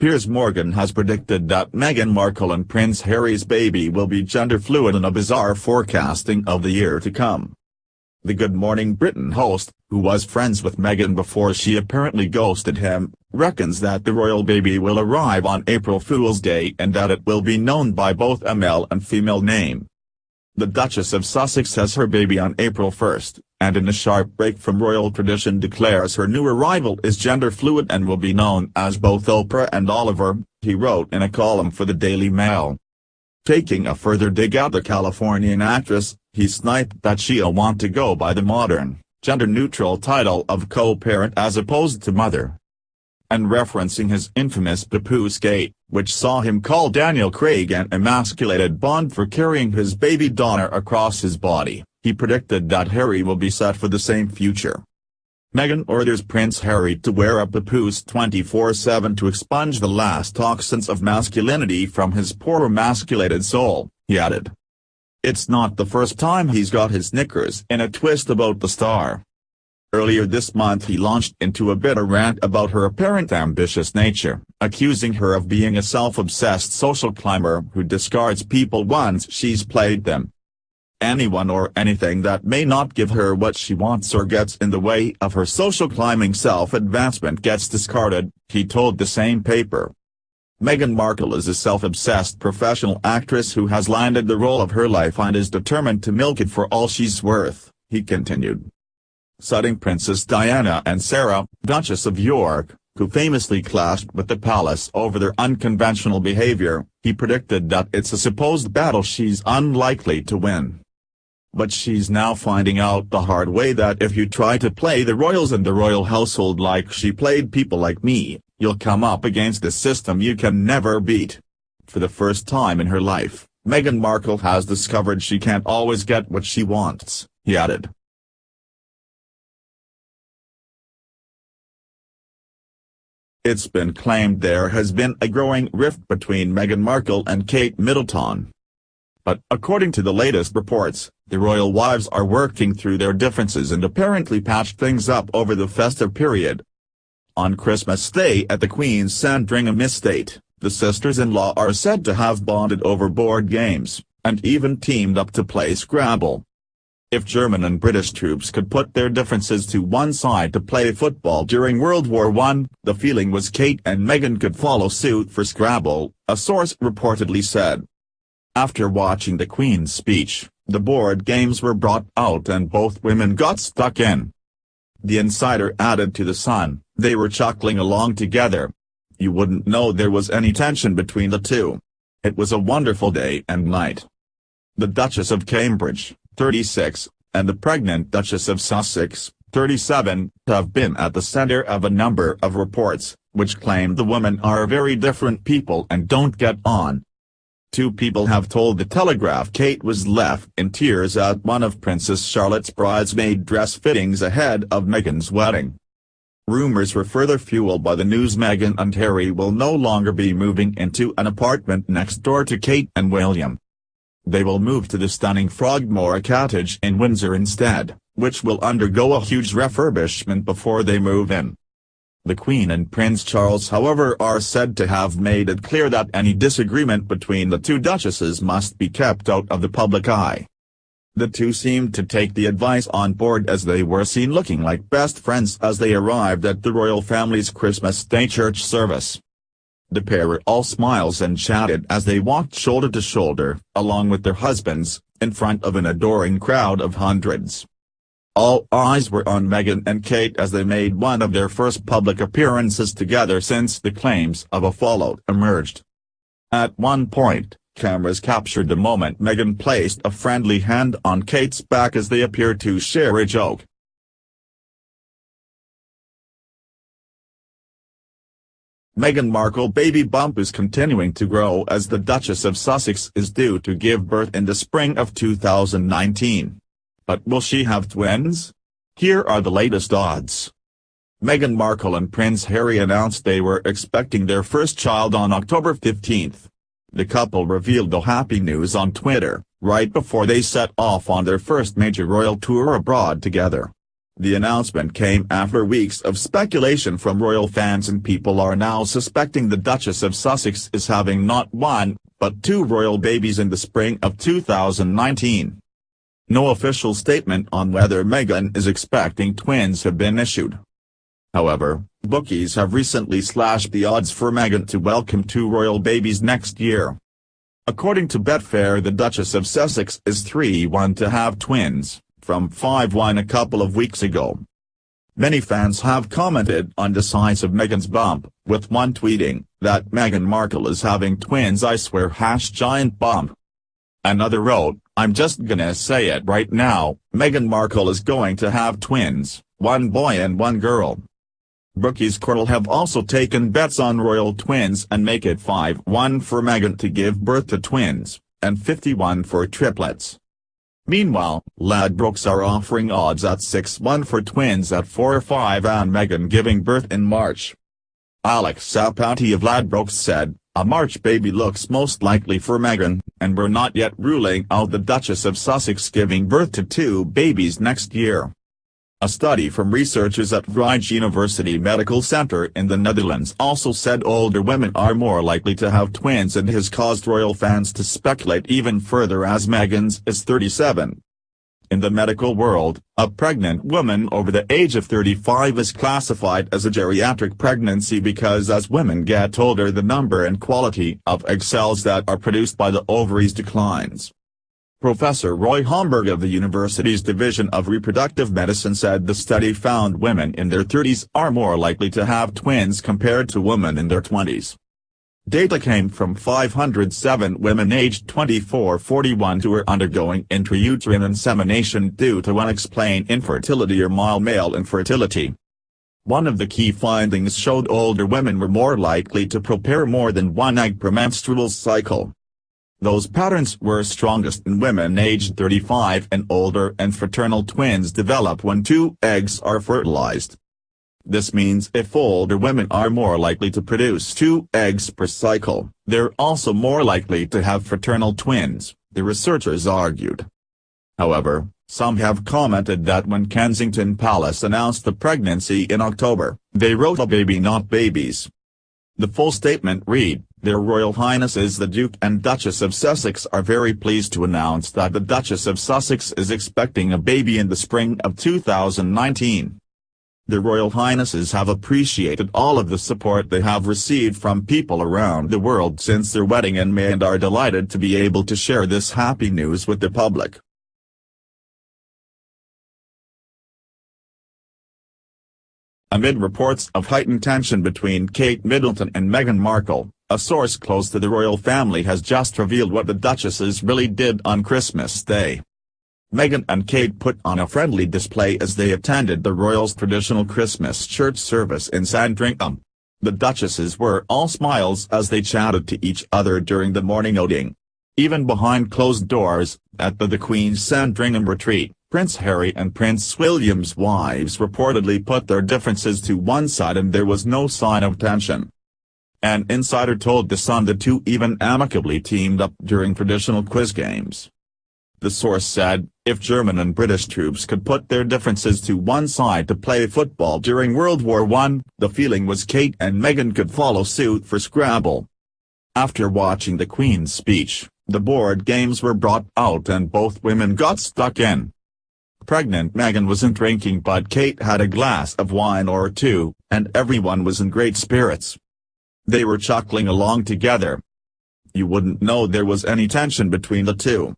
Piers Morgan has predicted that Meghan Markle and Prince Harry's baby will be gender fluid in a bizarre forecasting of the year to come. The Good Morning Britain host, who was friends with Meghan before she apparently ghosted him, reckons that the royal baby will arrive on April Fool's Day and that it will be known by both a male and female name. The Duchess of Sussex has her baby on April 1st, and in a sharp break from royal tradition declares her new arrival is gender fluid and will be known as both Oprah and Oliver, he wrote in a column for the Daily Mail. Taking a further dig at the Californian actress, he sniped that she'll want to go by the modern, gender-neutral title of co-parent as opposed to mother. And referencing his infamous papoose gate, which saw him call Daniel Craig an emasculated Bond for carrying his baby daughter across his body, he predicted that Harry will be set for the same future. Meghan orders Prince Harry to wear a papoose 24/7 to expunge the last toxins of masculinity from his poor emasculated soul, he added. It's not the first time he's got his knickers in a twist about the star. Earlier this month he launched into a bitter rant about her apparent ambitious nature, accusing her of being a self-obsessed social climber who discards people once she's played them. Anyone or anything that may not give her what she wants or gets in the way of her social climbing self-advancement gets discarded, he told the same paper. Meghan Markle is a self-obsessed professional actress who has landed the role of her life and is determined to milk it for all she's worth, he continued. Citing Princess Diana and Sarah, Duchess of York, who famously clashed with the palace over their unconventional behavior, he predicted that it's a supposed battle she's unlikely to win. But she's now finding out the hard way that if you try to play the royals and the royal household like she played people like me, you'll come up against a system you can never beat. For the first time in her life, Meghan Markle has discovered she can't always get what she wants, he added. It's been claimed there has been a growing rift between Meghan Markle and Kate Middleton. But according to the latest reports, the royal wives are working through their differences and apparently patched things up over the festive period. On Christmas Day at the Queen's Sandringham estate, the sisters-in-law are said to have bonded over board games, and even teamed up to play Scrabble. If German and British troops could put their differences to one side to play football during World War I, the feeling was Kate and Meghan could follow suit for Scrabble, a source reportedly said. After watching the Queen's speech, the board games were brought out and both women got stuck in. The insider added to The Sun, they were chuckling along together. You wouldn't know there was any tension between the two. It was a wonderful day and night. The Duchess of Cambridge, 36, and the pregnant Duchess of Sussex, 37, have been at the center of a number of reports, which claim the women are very different people and don't get on. Two people have told The Telegraph Kate was left in tears at one of Princess Charlotte's bridesmaid dress fittings ahead of Meghan's wedding. Rumors were further fueled by the news Meghan and Harry will no longer be moving into an apartment next door to Kate and William. They will move to the stunning Frogmore cottage in Windsor instead, which will undergo a huge refurbishment before they move in. The Queen and Prince Charles however are said to have made it clear that any disagreement between the two duchesses must be kept out of the public eye. The two seemed to take the advice on board as they were seen looking like best friends as they arrived at the royal family's Christmas Day church service. The pair were all smiles and chatted as they walked shoulder to shoulder, along with their husbands, in front of an adoring crowd of hundreds. All eyes were on Meghan and Kate as they made one of their first public appearances together since the claims of a fallout emerged. At one point, cameras captured the moment Meghan placed a friendly hand on Kate's back as they appeared to share a joke. Meghan Markle baby bump is continuing to grow as the Duchess of Sussex is due to give birth in the spring of 2019. But will she have twins? Here are the latest odds. Meghan Markle and Prince Harry announced they were expecting their first child on October 15. The couple revealed the happy news on Twitter, right before they set off on their first major royal tour abroad together. The announcement came after weeks of speculation from royal fans, and people are now suspecting the Duchess of Sussex is having not one, but two royal babies in the spring of 2019. No official statement on whether Meghan is expecting twins have been issued. However, bookies have recently slashed the odds for Meghan to welcome two royal babies next year. According to Betfair, the Duchess of Sussex is 3-1 to have twins, from 5-1 a couple of weeks ago. Many fans have commented on the size of Meghan's bump, with one tweeting that Meghan Markle is having twins, I swear #giant bump. Another wrote, I'm just gonna say it right now, Meghan Markle is going to have twins, one boy and one girl. Bookies have also taken bets on royal twins and make it 5-1 for Meghan to give birth to twins, and 51 for triplets. Meanwhile, Ladbrokes are offering odds at 6-1 for twins at 4-5 and Meghan giving birth in March. Alex Sapati of Ladbrokes said, a March baby looks most likely for Meghan, and we're not yet ruling out the Duchess of Sussex giving birth to two babies next year. A study from researchers at Vrije University Medical Center in the Netherlands also said older women are more likely to have twins, and has caused royal fans to speculate even further as Meghan's is 37. In the medical world, a pregnant woman over the age of 35 is classified as a geriatric pregnancy because as women get older the number and quality of egg cells that are produced by the ovaries declines. Professor Roy Homburg of the university's Division of Reproductive Medicine said the study found women in their 30s are more likely to have twins compared to women in their 20s. Data came from 507 women aged 24-41 who were undergoing intrauterine insemination due to unexplained infertility or mild male infertility. One of the key findings showed older women were more likely to prepare more than one egg per menstrual cycle. Those patterns were strongest in women aged 35 and older, and fraternal twins develop when two eggs are fertilized. This means if older women are more likely to produce two eggs per cycle, they're also more likely to have fraternal twins, the researchers argued. However, some have commented that when Kensington Palace announced the pregnancy in October, they wrote a baby not babies. The full statement read, Their Royal Highnesses the Duke and Duchess of Sussex are very pleased to announce that the Duchess of Sussex is expecting a baby in the spring of 2019. The Royal Highnesses have appreciated all of the support they have received from people around the world since their wedding in May and are delighted to be able to share this happy news with the public. Amid reports of heightened tension between Kate Middleton and Meghan Markle, a source close to the royal family has just revealed what the duchesses really did on Christmas Day. Meghan and Kate put on a friendly display as they attended the royals' traditional Christmas church service in Sandringham. The duchesses were all smiles as they chatted to each other during the morning outing. Even behind closed doors, at the Queen's Sandringham retreat, Prince Harry and Prince William's wives reportedly put their differences to one side and there was no sign of tension. An insider told The Sun the two even amicably teamed up during traditional quiz games. The source said, if German and British troops could put their differences to one side to play football during World War I, the feeling was Kate and Meghan could follow suit for Scrabble. After watching the Queen's speech, the board games were brought out and both women got stuck in. Pregnant Meghan wasn't drinking, but Kate had a glass of wine or two, and everyone was in great spirits. They were chuckling along together. You wouldn't know there was any tension between the two.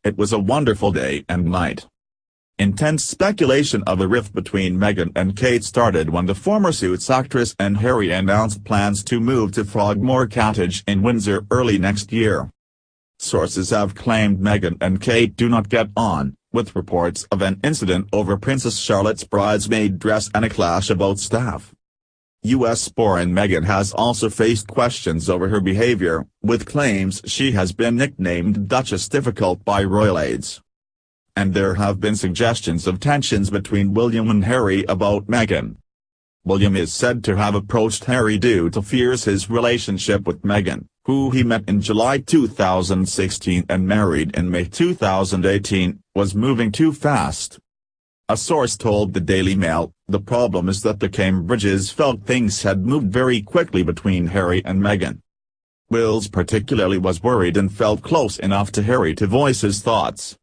It was a wonderful day and night. Intense speculation of a rift between Meghan and Kate started when the former Suits actress and Harry announced plans to move to Frogmore Cottage in Windsor early next year. Sources have claimed Meghan and Kate do not get on, with reports of an incident over Princess Charlotte's bridesmaid dress and a clash about staff. U.S. Foreign Meghan has also faced questions over her behavior, with claims she has been nicknamed Duchess Difficult by royal aides. And there have been suggestions of tensions between William and Harry about Meghan. William is said to have approached Harry due to fears his relationship with Meghan, who he met in July 2016 and married in May 2018, was moving too fast. A source told the Daily Mail, "The problem is that the Cambridges felt things had moved very quickly between Harry and Meghan. Wills particularly was worried and felt close enough to Harry to voice his thoughts.